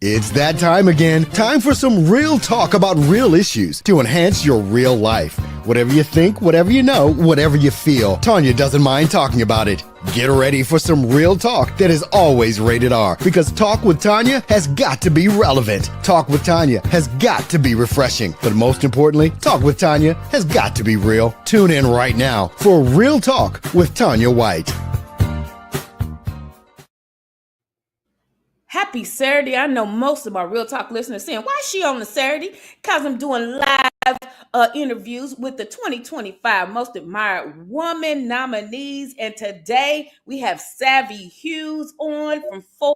It's that time again. Time for some real talk about real issues to enhance your real life. Whatever you think, whatever you know, whatever you feel, Tanya doesn't mind talking about it. Get ready for some real talk that is always rated R, because Talk with Tanya has got to be relevant. Talk with Tanya has got to be refreshing. But most importantly, Talk with Tanya has got to be real. Tune in right now for Real Talk with Tanya White. Happy Saturday. I know most of my Real Talk listeners saying, why is she on the Saturday? Because I'm doing live interviews with the 2025 Most Admired Woman nominees. And today we have Savvy Hughes on from 4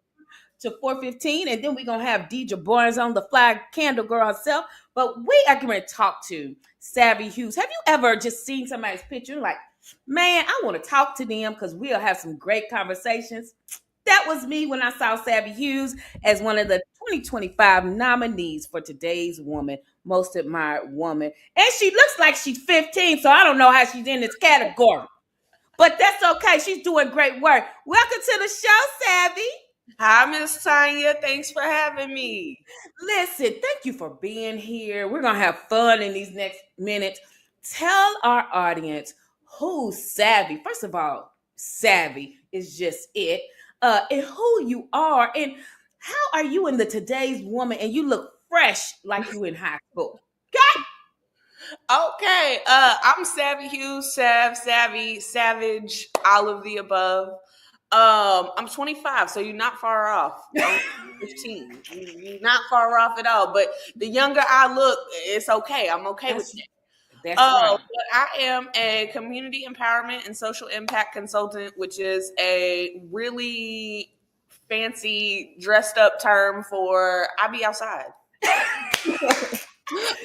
to 4:15. And then we're going to have Dierdre Barnes on, the fly candle girl herself. But we are going to talk to Savvy Hughes. Have you ever just seen somebody's picture like, man, I want to talk to them because we'll have some great conversations? That was me when I saw Savvy Hughes as one of the 2025 nominees for today's woman, Most Admired Woman. And she looks like she's 15, so I don't know how she's in this category. But that's okay. She's doing great work. Welcome to the show, Savvy. Hi, Miss Tanya. Thanks for having me. Listen, thank you for being here. We're going to have fun in these next minutes. Tell our audience who's Savvy. First of all, Savvy is just it. And who you are, and how are you in the today's woman, and you look fresh like you in high school. Okay. I'm Savvy Hughes, Savvy, Savage, all of the above. I'm 25, so you're not far off. I'm 15. You're not far off at all. But the younger I look, it's okay. I'm okay with it. That's right. But I am a community empowerment and social impact consultant, which is a really fancy dressed up term for I be outside.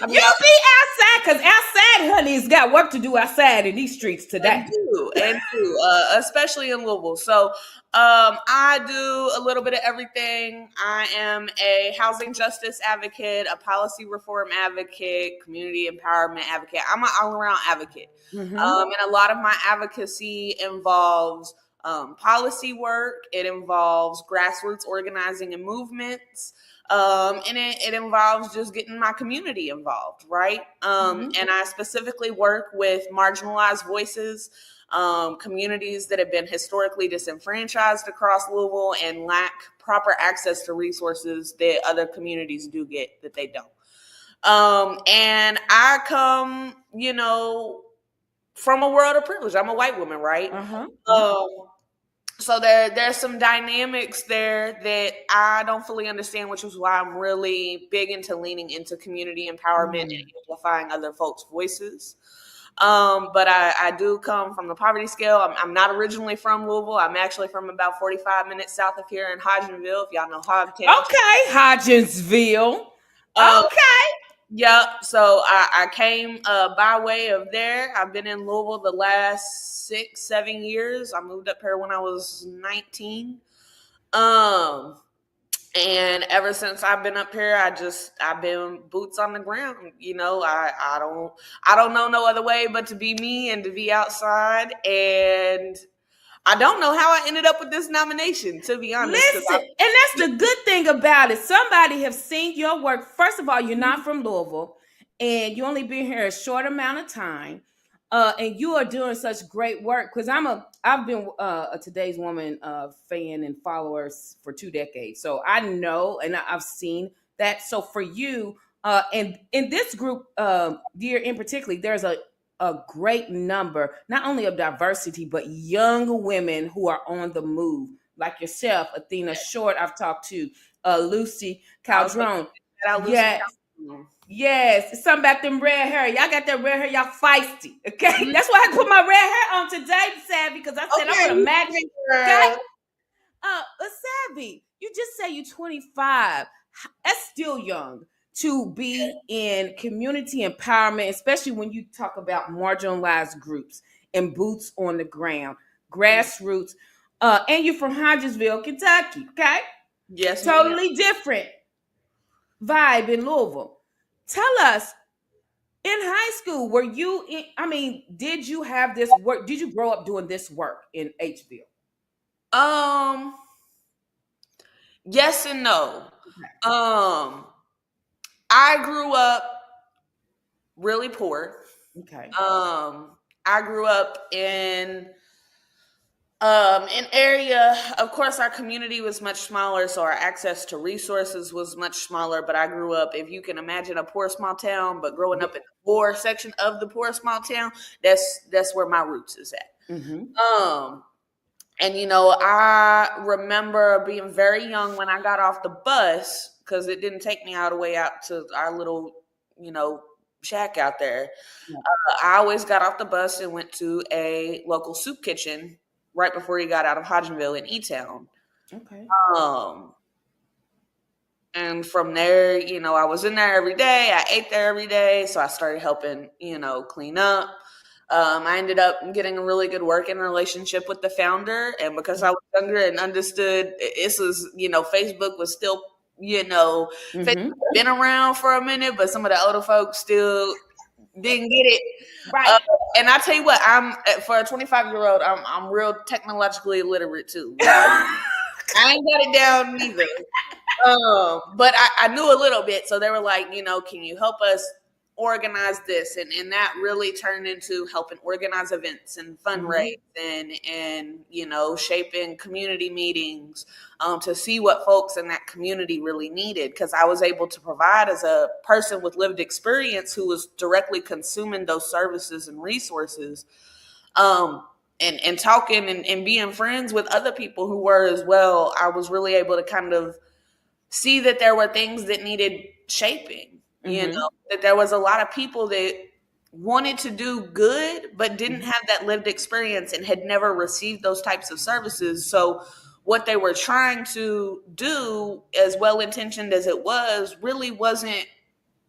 You be outside, because outside, honey's got work to do outside in these streets today. And do, especially in Louisville. So I do a little bit of everything. I am a housing justice advocate, a policy reform advocate, community empowerment advocate. I'm an all-around advocate. Mm-hmm. And a lot of my advocacy involves policy work. It involves grassroots organizing and movements. And it involves just getting my community involved, right? And I specifically work with marginalized voices, communities that have been historically disenfranchised across Louisville and lack proper access to resources that other communities do get that they don't. And I come, from a world of privilege. I'm a white woman, right? So there's some dynamics there that I don't fully understand, which is why I'm really big into leaning into community empowerment and amplifying other folks' voices. But I do come from the poverty scale. I'm not originally from Louisville. I'm actually from about 45 minutes south of here in Hodgenville, if y'all know Hogtown. Okay, Hodgensville. Okay. Yep. So I came by way of there. I've been in Louisville the last 6-7 years. I moved up here when I was 19. And ever since I've been up here, I've been boots on the ground. I don't know no other way but to be me and to be outside. And I don't know how I ended up with this nomination, to be honest. Listen, and that's the good thing about it. Somebody have seen your work. First of all, you're not from Louisville, and you only been here a short amount of time, and you are doing such great work. Because I've been a Today's Woman fan and follower for 2 decades, so I know and I've seen that. So for you, and in this group, Dear in particular, there's a great number, not only of diversity, but young women who are on the move, like yourself, Athena Short. I've talked to Lucy Caldron. Yes, it's something about them red hair. Y'all got that red hair, y'all feisty. Okay, that's why I put my red hair on today, Savvy, because I said I want to match. Okay, Savvy, you just say you're 25. That's still young to be in community empowerment, especially when you talk about marginalized groups and boots on the ground, grassroots, and you're from Hodgesville, Kentucky, okay? Yes. Totally different vibe in Louisville. Tell us, in high school, did you have this work? Did you grow up doing this work in Hville? Yes and no. Um, I grew up really poor. Okay. I grew up in an area. Of course, our community was much smaller, so our access to resources was much smaller. But I grew up, if you can imagine, a poor small town. But growing up in the poor section of the poor small town, that's where my roots is at. Mm-hmm. And I remember being very young when I got off the bus, because it didn't take me all the way out to our little, shack out there. Yeah. I always got off the bus and went to a local soup kitchen right before you got out of Hodgenville in E-Town. Okay. Um, and from there, I was in there every day. I ate there every day. So I started helping, clean up. I ended up getting a really good working relationship with the founder. And because I was younger and understood this was, Facebook was still, Facebook Mm-hmm. had been around for a minute, but some of the older folks still didn't get it. Right. And I tell you what, for a 25-year-old, I'm real technologically illiterate too. I ain't got it down neither. But I knew a little bit, so they were like, can you help us organize this? And that really turned into helping organize events and fundraise and shaping community meetings to see what folks in that community really needed, because I was able to provide as a person with lived experience who was directly consuming those services and resources. And talking and being friends with other people who were as well, I was really able to kind of see that there were things that needed shaping, that there was a lot of people that wanted to do good, but didn't have that lived experience and had never received those types of services. So what they were trying to do, as well-intentioned as it was, really wasn't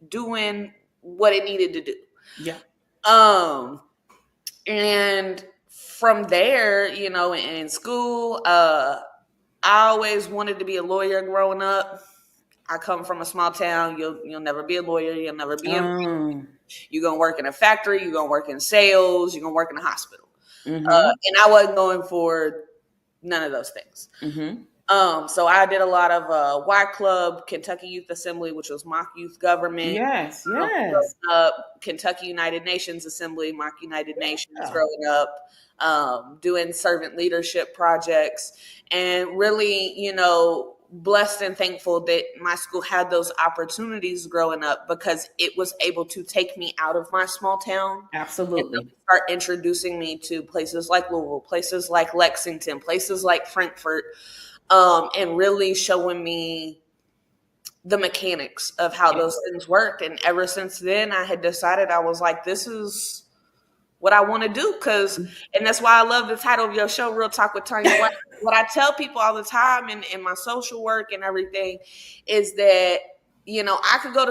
doing what it needed to do. Yeah. And from there, in school, I always wanted to be a lawyer growing up. I come from a small town. You'll never be a lawyer. You'll never be you're going to work in a factory. You're going to work in sales. You're going to work in a hospital. And I wasn't going for none of those things. So I did a lot of Y Club, Kentucky Youth Assembly, which was mock youth government. Yes. Kentucky United Nations Assembly, mock United Nations growing up, doing servant leadership projects, and really, blessed and thankful that my school had those opportunities growing up, because it was able to take me out of my small town. Absolutely. And start introducing me to places like Louisville, places like Lexington, places like Frankfurt, and really showing me the mechanics of how those things worked. And ever since then, I had decided, I was like, this is what I want to do. And that's why I love the title of your show, Real Talk with Tanya White. What I tell people all the time in my social work and everything is that, I could go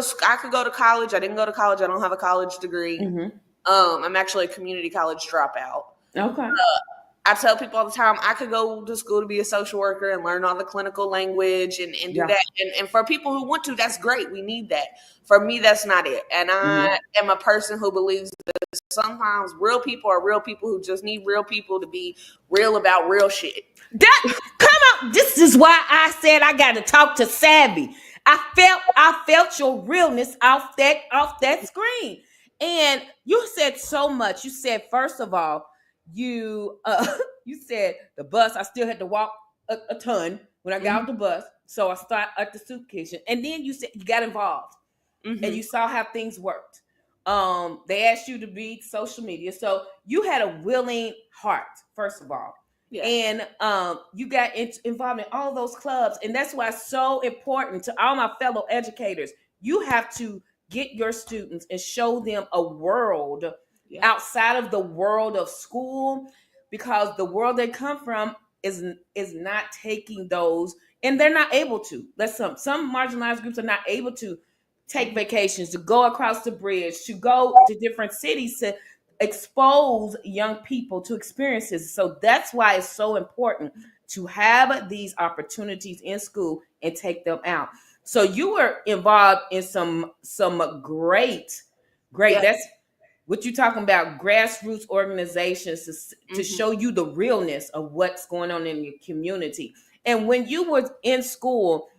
to college. I didn't go to college. I don't have a college degree. I'm actually a community college dropout. Okay. I tell people all the time, I could go to school to be a social worker and learn all the clinical language and do that. And for people who want to, that's great. We need that. For me, that's not it. And I am a person who believes that sometimes real people are real people who just need real people to be real about real shit. Come on. This is why I said I got to talk to Savvy. I felt your realness off that screen. And you said so much. You said, first of all, you said the bus, I still had to walk a ton when I got off the bus. So I started at the soup kitchen. And then you said you got involved and you saw how things worked. They asked you to be social media. So you had a willing heart, first of all. Yeah. And you got involved in all those clubs. And that's why it's so important to all my fellow educators. You have to get your students and show them a world outside of the world of school, because the world they come from is not taking those, and they're not able to. Some marginalized groups are not able to take vacations, to go across the bridge, to go to different cities to expose young people to experiences. So that's why it's so important to have these opportunities in school and take them out. So you were involved in some great, that's what you're talking about, grassroots organizations to show you the realness of what's going on in your community. And when you were in school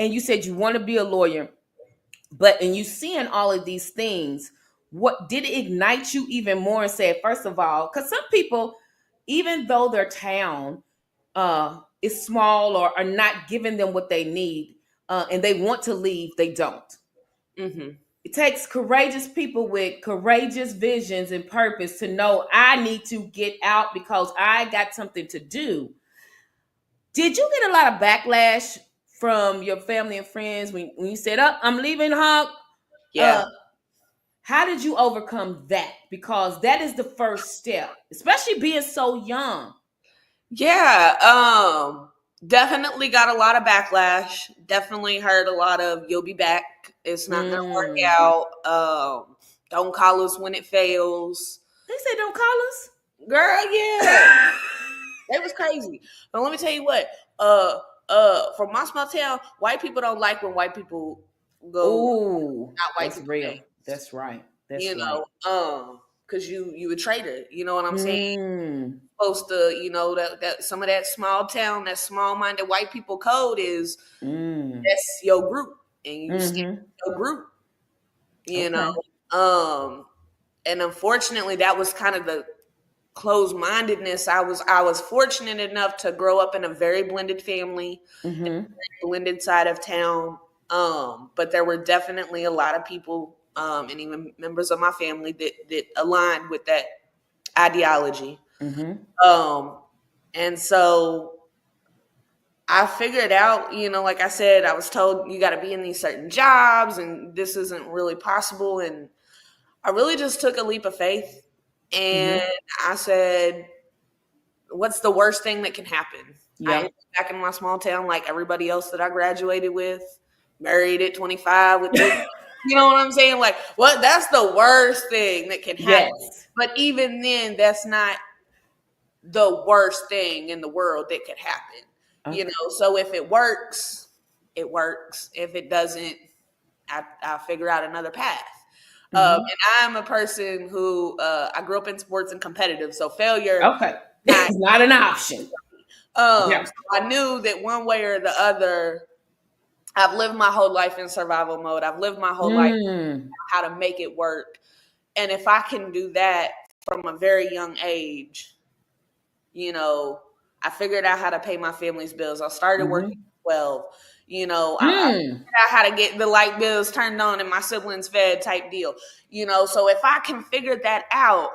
and you said you want to be a lawyer, and you seeing all of these things, what did it ignite you even more and say, first of all, because some people, even though their town is small or are not giving them what they need, and they want to leave, they don't. Mm-hmm. It takes courageous people with courageous visions and purpose to know I need to get out because I got something to do. Did you get a lot of backlash from your family and friends when you said, "Up, I'm leaving, Hawk"? Yeah. How did you overcome that? Because that is the first step, especially being so young. Yeah. Definitely got a lot of backlash. Definitely heard a lot of "you'll be back. It's not gonna work Mm. out. Don't call us when it fails." They say don't call us. Girl, yeah. It was crazy. But let me tell you what, from my small town, white people don't like when white people go Ooh, not white that's people real. names. That's right. That's You right. know, because you a traitor. You know what I'm saying? Mm. Supposed to, that some of that small town, that small minded white people code is Mm. that's your group, and you stick Mm-hmm. with your group. You know, Okay. and unfortunately, that was kind of the closed-mindedness. I was fortunate enough to grow up in a very blended family, Mm-hmm. blended side of town. But there were definitely a lot of people, and even members of my family that aligned with that ideology. Mm-hmm. Um, and so I figured out, like I said, I was told you got to be in these certain jobs, and this isn't really possible. And I really just took a leap of faith, and Mm-hmm. I said, what's the worst thing that can happen? I Yeah. ended up back in my small town like everybody else that I graduated with, married at 25 with 3. You know what I'm saying? Like, what? That's the worst thing that can happen. Yes. But even then, that's not the worst thing in the world that could happen. Okay. So if it works, it works. If it doesn't, I'll figure out another path. Mm-hmm. And I'm a person who I grew up in sports and competitive, so failure Okay. not. It's not an option. Yeah. So I knew that one way or the other, I've lived my whole life in survival mode. I've lived my whole life Mm. how to make it work. And if I can do that from a very young age, I figured out how to pay my family's bills. I started working Mm-hmm. at 12. I Mm. figured out how to get the light bills turned on and my siblings fed type deal. So if I can figure that out,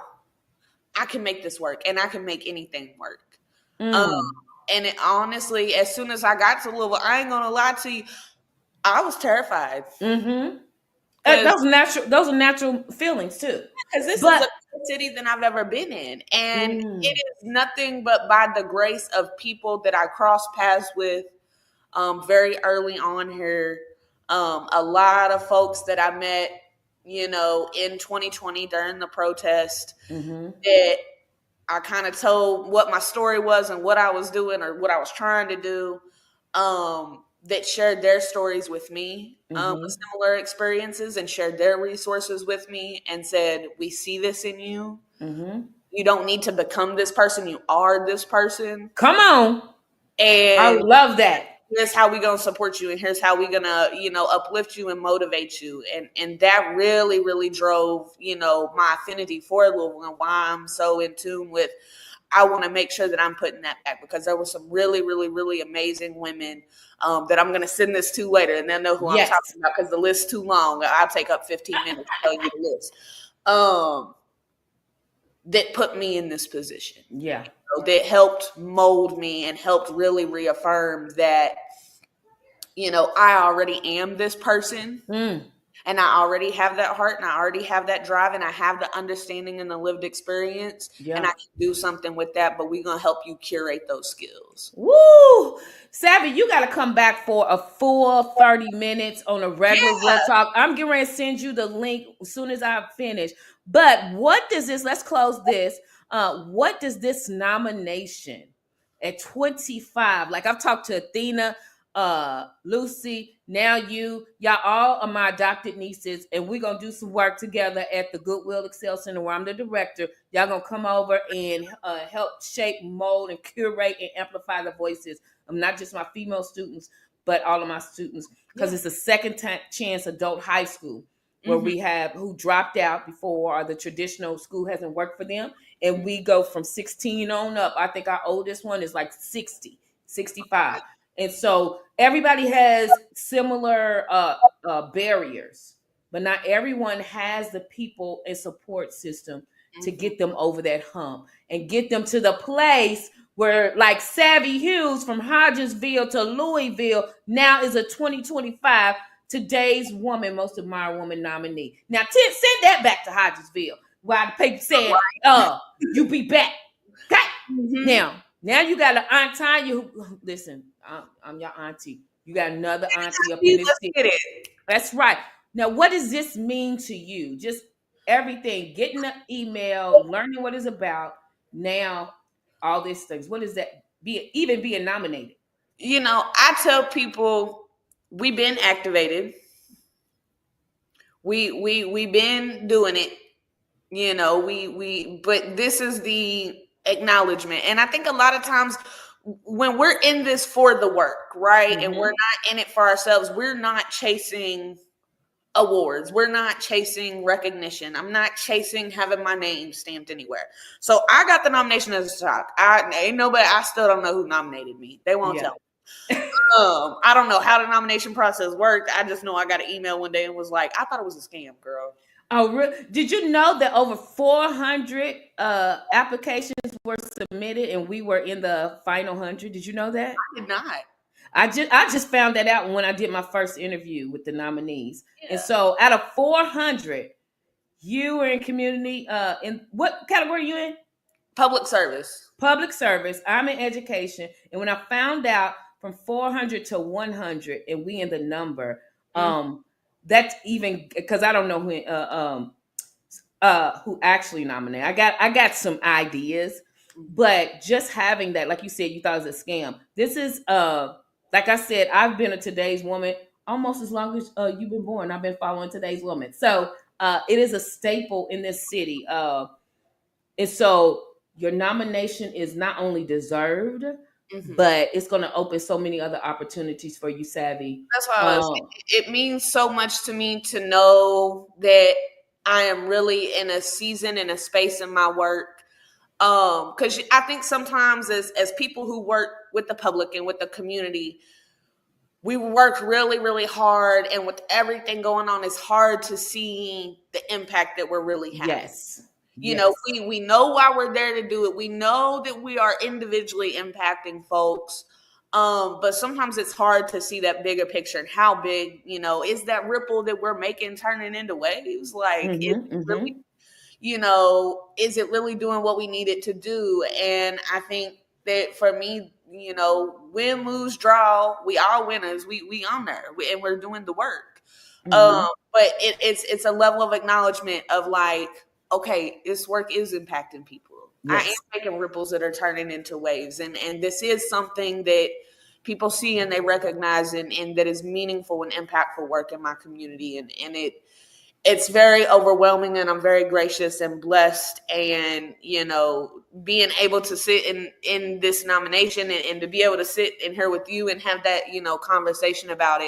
I can make this work and I can make anything work. Um, Mm. and it, honestly, as soon as I got to Louisville, I ain't gonna lie to you, I was terrified Mm-hmm. because Those are natural feelings too. this is a But bigger city than I've ever been in, and it mm, is nothing but by the grace of people that I crossed paths with very early on here. A lot of folks that I met, in 2020 during the protest mm-hmm. that I kind of told what my story was and what I was doing or what I was trying to do, that shared their stories with me, with Mm-hmm. similar experiences, and shared their resources with me and said, we see this in you. Mm-hmm. You don't need to become this person. You are this person. Come on. I And love that. here's how we gonna support you, and here's how we gonna uplift you and motivate you, and that really really drove my affinity for Louisville and why I'm so in tune with. I want to make sure that I'm putting that back because there were some really really really amazing women that I'm gonna send this to later, and they'll know who I'm Yes. talking about because the list's too long. I'll take up 15 minutes to tell you the list. That put me in this position, Yeah. that helped mold me and helped really reaffirm that I already am this person, Mm. and I already have that heart and I already have that drive and I have the understanding and the lived experience, and Yeah. I can do something with that, but we're going to help you curate those skills. Woo! Savvy, you got to come back for a full 30 minutes on a regular Real Yeah. Talk. I'm getting ready to send you the link as soon as I finish. But what does this, let's close this. What does this nomination at 25, like I've talked to Athena, Lucy, now y'all all are my adopted nieces, and we're going to do some work together at the Goodwill Excel Center where I'm the director. Y'all going to come over and help shape, mold, and curate and amplify the voices of not just my female students, but all of my students, because it's a second chance adult high school where we have who dropped out before, or the traditional school hasn't worked for them. And we go from 16 on up. I think our oldest one is like 60, 65. And so everybody has similar barriers, but not everyone has the people and support system to get them over that hump and get them to the place where, like Savvy Hughes from Hodgesville to Louisville now is a 2025 Today's Woman, Most Admired Woman nominee. Now, send that back to Hodgesville while the paper said, you be back. Okay? Now you got an Aunt Tanya who, listen, I'm your auntie. You got another auntie up in this city. That's right. Now, what does this mean to you? Just everything, getting the email, learning what it's about. Now, all these things. What does that even being nominated? You know, I tell people we've been activated. We've been doing it. You know, but this is the acknowledgement. And I think a lot of times when we're in this for the work, right? And we're not in it for ourselves, we're not chasing awards. We're not chasing recognition. I'm not chasing having my name stamped anywhere. So I got the nomination as a shock. I still don't know who nominated me. They won't tell me. I don't know how the nomination process worked. I just know I got an email one day and was like, I thought it was a scam, girl. Oh, really? Did you know that over 400 applications were submitted and we were in the final 100? Did you know that? I did not. I just found that out when I did my first interview with the nominees. Yeah. And so out of 400, you were in community. In what category are you in? Public service. Public service. I'm in education. And when I found out from 400 to 100 and we in the number, that's even because I don't know who actually nominated. I got some ideas, but just having that, like you said, you thought it was a scam. This is like I said, I've been a Today's Woman almost as long as you've been born. I've been following Today's Woman, so it is a staple in this city. And so your nomination is not only deserved, but it's going to open so many other opportunities for you, Savvy. That's why it means so much to me to know that I am really in a season and a space in my work. Because I think sometimes as people who work with the public and with the community, we work really, really hard. And with everything going on, it's hard to see the impact that we're really having. Yes. You know, we know why we're there to do it. We know that we are individually impacting folks. But sometimes it's hard to see that bigger picture and how big, you know, is that ripple that we're making turning into waves? Like, really, you know, is it really doing what we need it to do? And I think that for me, you know, win, lose, draw, we are winners. We on there and we're doing the work. But it's a level of acknowledgement of like, okay, this work is impacting people. Yes. I am making ripples that are turning into waves. And this is something that people see and they recognize and that is meaningful and impactful work in my community. And it's very overwhelming, and I'm very gracious and blessed. And, you know, being able to sit in this nomination and to be able to sit in here with you and have that, you know, conversation about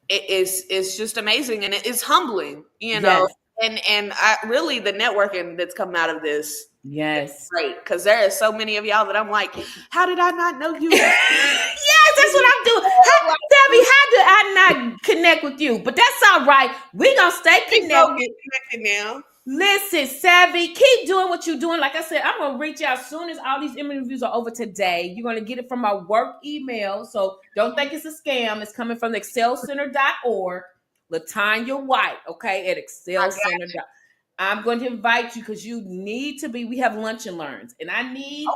it's just amazing. And it is humbling, you know. And I really, the networking that's come out of this, is great, because there are so many of y'all that I'm like, how did I not know you? Yes, that's what I'm doing. Debbie, how did I not connect with you? But that's all right. We're gonna stay connected now. Listen, Savvy, keep doing what you're doing. Like I said, I'm going to reach out as soon as all these interviews are over today. You're going to get it from my work email. So don't think it's a scam. It's coming from excelcenter.org. Latanya White, okay, at excelcenter.org. I'm going to invite you because you need to be. We have lunch and learns. And I need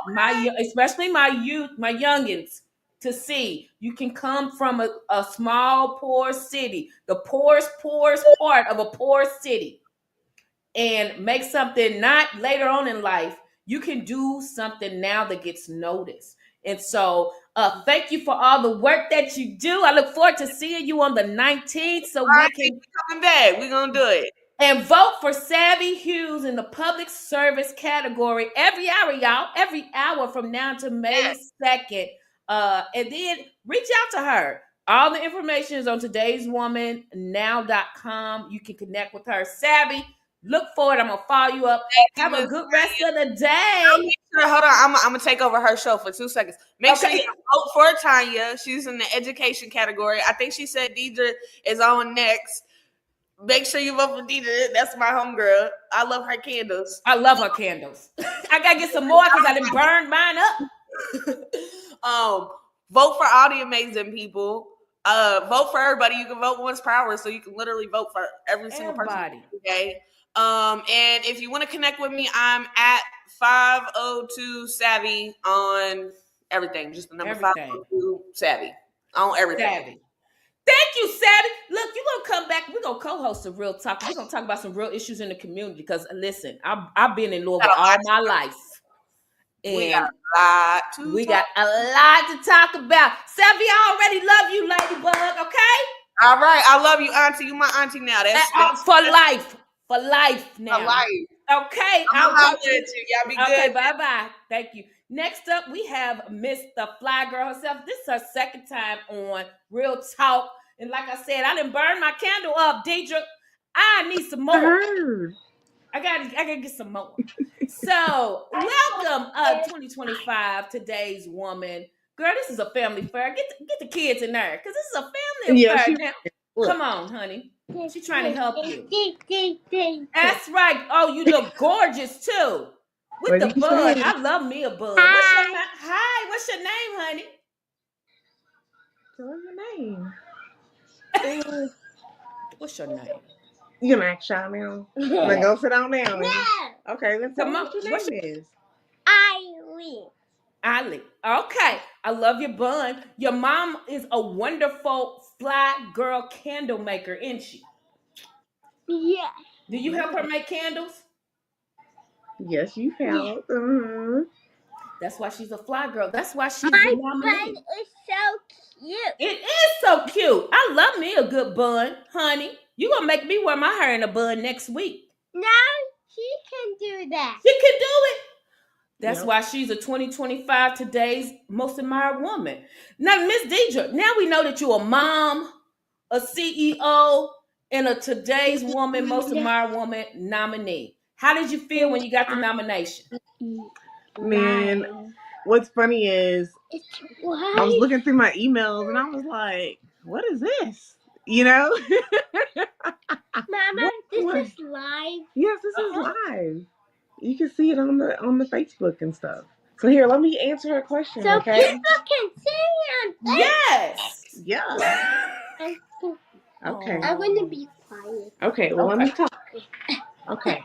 especially my youth, my youngins, to see you can come from a small, poor city, the poorest part of a poor city, and make something not later on in life. You can do something now that gets noticed. And so thank you for all the work that you do. I look forward to seeing you on the 19th. So we can coming back. We're going to do it. And vote for Savvy Hughes in the public service category every hour, y'all. Every hour from now to May 2nd. And then reach out to her. All the information is on todayswomannow.com. You can connect with her. Savvy, look for it. I'm going to follow you up. Have a good rest of the day. Hold on. I'm going to take over her show for 2 seconds. Make sure you vote for Tanya. She's in the education category. I think she said Dierdre is on next. Make sure you vote for Dierdre. That's my homegirl. I love her candles. I love her candles. I got to get some more because I done burned mine up. Vote for all the amazing people. Vote for everybody. You can vote once per hour, so you can literally vote for every single person. Okay. And if you want to connect with me, I'm at 502 Savvy on everything. Just the number 502 Savvy on everything. Savvy. Thank you, Savvy. Look, you're going to come back. We're going to co-host a Real Talk. We're going to talk about some real issues in the community because, listen, I've been in Louisville all my life. And we got a lot to talk about. Savvy, I already love you, Ladybug, okay? All right. I love you, Auntie. You my auntie now. That's for life. For life now. For life. Okay. I'll talk to you. Y'all be good. Okay, bye-bye. Thank you. Next up, we have Miss the Fly Girl herself. This is her second time on Real Talk. And like I said, I didn't burn my candle up, Dierdre. I need some more. I gotta get some more. So, welcome 2025, Today's Woman. Girl, this is a family fair. Get the kids in there, because this is a family affair. Now, come on, honey. She's trying to help you. That's right. Oh, you look gorgeous, too. With the bud. I love me a bud. Hi. What's your name, honey? What's your name? What's your name? You gonna ask y'all now? Then go sit down now. No. Okay, let's tell me what your name is. Eileen. Okay. I love your bun. Your mom is a wonderful fly girl candle maker, isn't she? Yeah. Do you help her make candles? Yes, you help. Yeah. Mm-hmm. That's why she's a fly girl. That's why she's the nominee. My bun is so cute. It is so cute. I love me a good bun, honey. You gonna make me wear my hair in a bun next week. No, she can do that. She can do it. That's why she's a 2025 Today's Most Admired Woman. Now, Miss Dierdre, now we know that you're a mom, a CEO, and a Today's Woman Most Admired Woman nominee. How did you feel when you got the nomination? Man, what's funny is I was looking through my emails and I was like, what is this? You know? Mama, this is live. Yes, this is live. You can see it on the Facebook and stuff. So here, let me answer her question. So okay? people can see on Yes. Yeah. Okay. I'm going to be quiet. Okay, well, let me talk. Okay.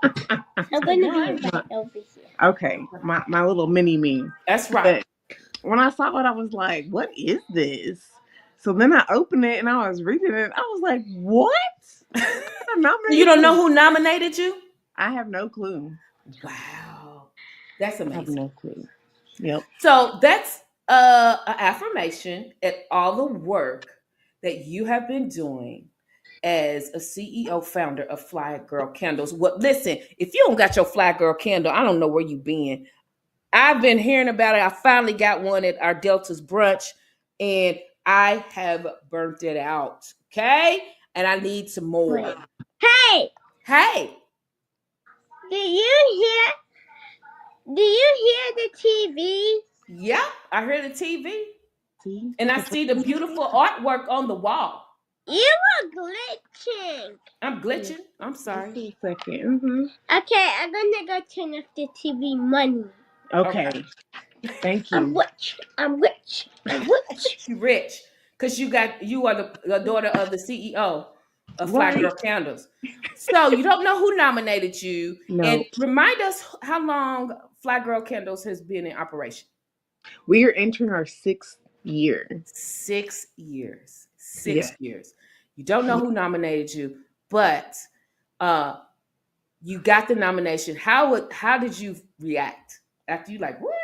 I'm going to be right over here. Okay, my little mini me. That's right. But when I saw it, I was like, what is this? So then I opened it and I was reading it. I was like, what? You don't know who nominated you? I have no clue. Wow. That's amazing. I have no clue. Yep. So that's an affirmation at all the work that you have been doing as a CEO founder of Fly Girl Candles. Well, listen, if you don't got your Fly Girl candle, I don't know where you've been. I've been hearing about it. I finally got one at our Delta's brunch, and I have burnt it out. Okay? And I need some more. Hey! Hey! Do you hear the TV? Yep, I hear the TV. See? And I see the beautiful artwork on the wall. You are glitching. I'm glitching. I'm sorry. Just a second. Mm-hmm. Okay, I'm gonna go turn off the TV money. Okay. Thank you. I'm rich. You rich. Because you are the daughter of the CEO of Fly Girl Candles. So you don't know who nominated you. No. And remind us how long Fly Girl Candles has been in operation. We are entering our 6th year. 6 years. 6 years. You don't know who nominated you, but you got the nomination. How did you react after you like, what?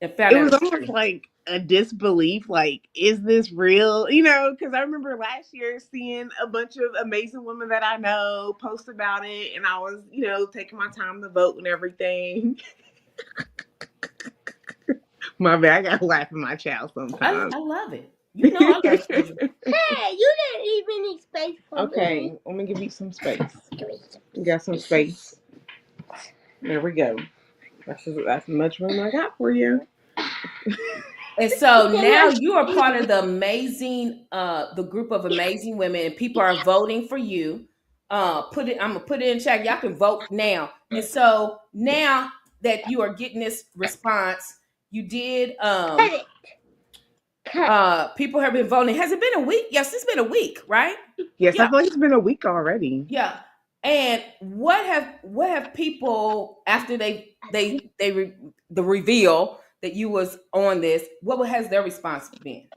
And found it was almost like a disbelief, like, is this real? You know, because I remember last year seeing a bunch of amazing women that I know post about it, and I was, taking my time to vote and everything. My bad. I gotta laugh at my child I sometimes. love it. You know I love children. Hey, you didn't even need space for Okay, let me give you some space. You got some space. There we go. That's as much room I got for you. And so now you are part of the amazing, the group of amazing women, and people are voting for you. I'm gonna put it in chat. Y'all can vote now. And so now that you are getting this response, you did. People have been voting. Has it been a week? Yes, it's been a week, right? Yes, I Yeah, feel like it's been a week already. yeah. And what have people after the reveal that you was on this? What has their response been?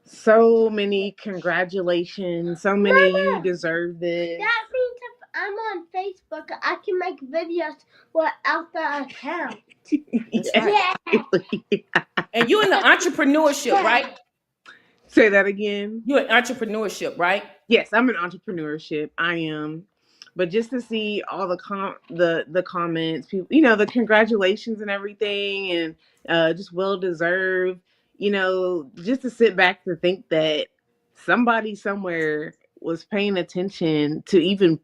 So many congratulations. So many you deserve this. That means if I'm on Facebook, I can make videos without the account. That's right. Yeah. And you in the entrepreneurship, right? Say that again. You're in entrepreneurship, right? Yes, I'm in entrepreneurship. I am. But just to see all the comments, people, the congratulations and everything, and just well deserved. Just to sit back to think that somebody somewhere was paying attention to even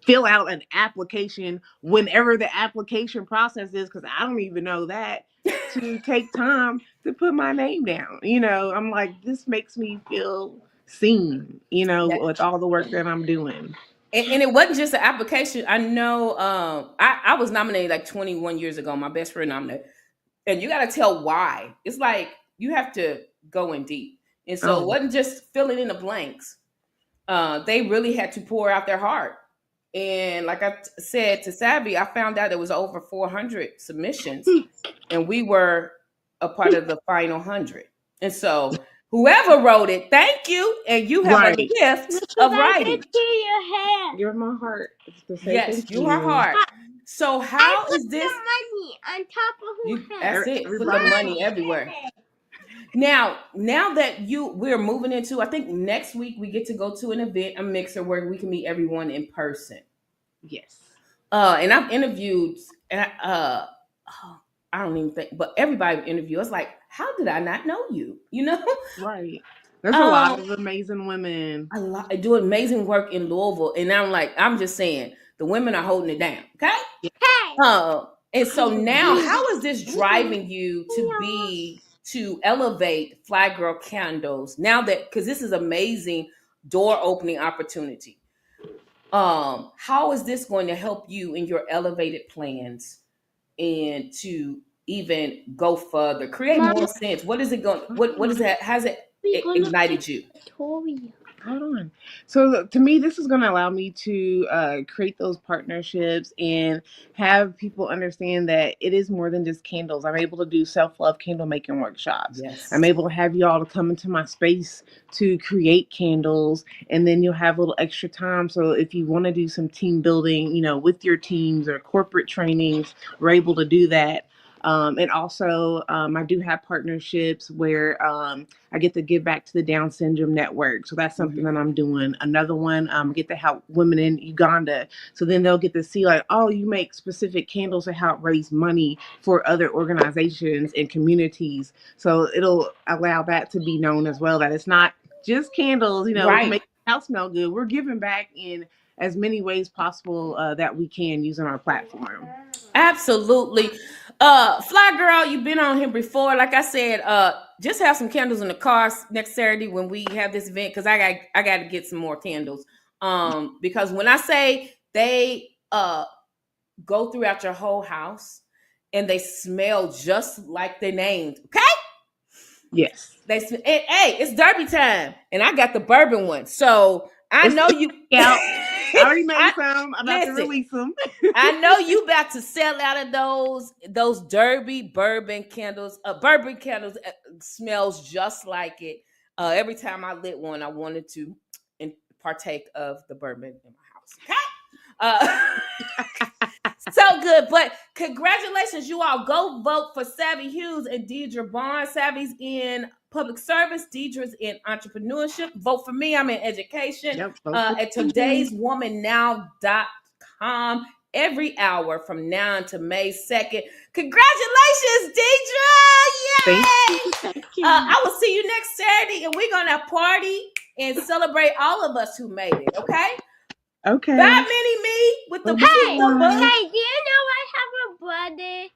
fill out an application whenever the application process is, because I don't even know that, to take time to put my name down. I'm like, this makes me feel seen, with all the work that I'm doing. And it wasn't just an application. I know I was nominated like 21 years ago. My best friend nominated. And you got to tell why. It's like you have to go in deep. And so it wasn't just filling in the blanks. They really had to pour out their heart. And like I said to Savvy, I found out there was over 400 submissions, and we were a part of the final 100. And so whoever wrote it, thank you, and you have a gift of writing. You're my heart. Yes, you are heart. So how is this? Money on top of who? That's it. Put the money everywhere. Now that we're moving into, I think next week we get to go to an event, a mixer where we can meet everyone in person. Yes. And I've interviewed, and I don't even think, but everybody interviewed. I was like, how did I not know you? Right. There's a lot of amazing women. I do amazing work in Louisville, and I'm just saying, the women are holding it down. Okay. Hey. And so now, how is this driving you to elevate Fly Girl Candles now that, because this is amazing door opening opportunity? How is this going to help you in your elevated plans and to even go further, create more sense? What is it going? What is that? Has it ignited you? Hold on. So to me, this is going to allow me to create those partnerships and have people understand that it is more than just candles. I'm able to do self-love candle making workshops. Yes. I'm able to have you all to come into my space to create candles, and then you'll have a little extra time. So if you want to do some team building, with your teams or corporate trainings, we're able to do that. And also, I do have partnerships where I get to give back to the Down Syndrome Network. So that's something that I'm doing. Another one, get to help women in Uganda. So then they'll get to see like, oh, you make specific candles to help raise money for other organizations and communities. So it'll allow that to be known as well, that it's not just candles, right, to make the house smell good. We're giving back in as many ways possible that we can using our platform. Absolutely. Fly Girl, you've been on here before. Like I said, just have some candles in the car next Saturday when we have this event, because I got to get some more candles. Because when I say they go throughout your whole house and they smell just like they're named, okay? Yes. Hey, it's Derby time, and I got the bourbon one. So I know you. Yeah. I already made some. I'm about to release them. I know you about to sell out of those Derby bourbon candles. Bourbon candles smells just like it. Every time I lit one, I wanted to partake of the bourbon in my house. Okay. So good. But congratulations, you all. Go vote for Savvy Hughes and Dierdre Barnes. Savvy's in public service. Diedre's in entrepreneurship. Vote for me. I'm in education. Yep, At todayswomannow.com. every hour from now until May 2nd. Congratulations, Dierdre! Thank Yay! you. Thank you. I will see you next Saturday, and we're gonna party and celebrate all of us who made it. Okay? Okay. Bye, Mini Me, with the Hey, bug. hey, do you know I have a brother?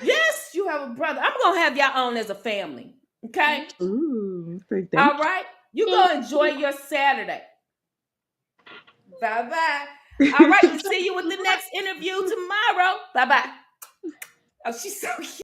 Yes, you have a brother. I'm gonna have y'all on as a family. Okay? Ooh. Thank All you. right. You go enjoy your Saturday. Bye-bye. All right, we'll see you with the next interview tomorrow. Bye-bye. Oh, she's so cute.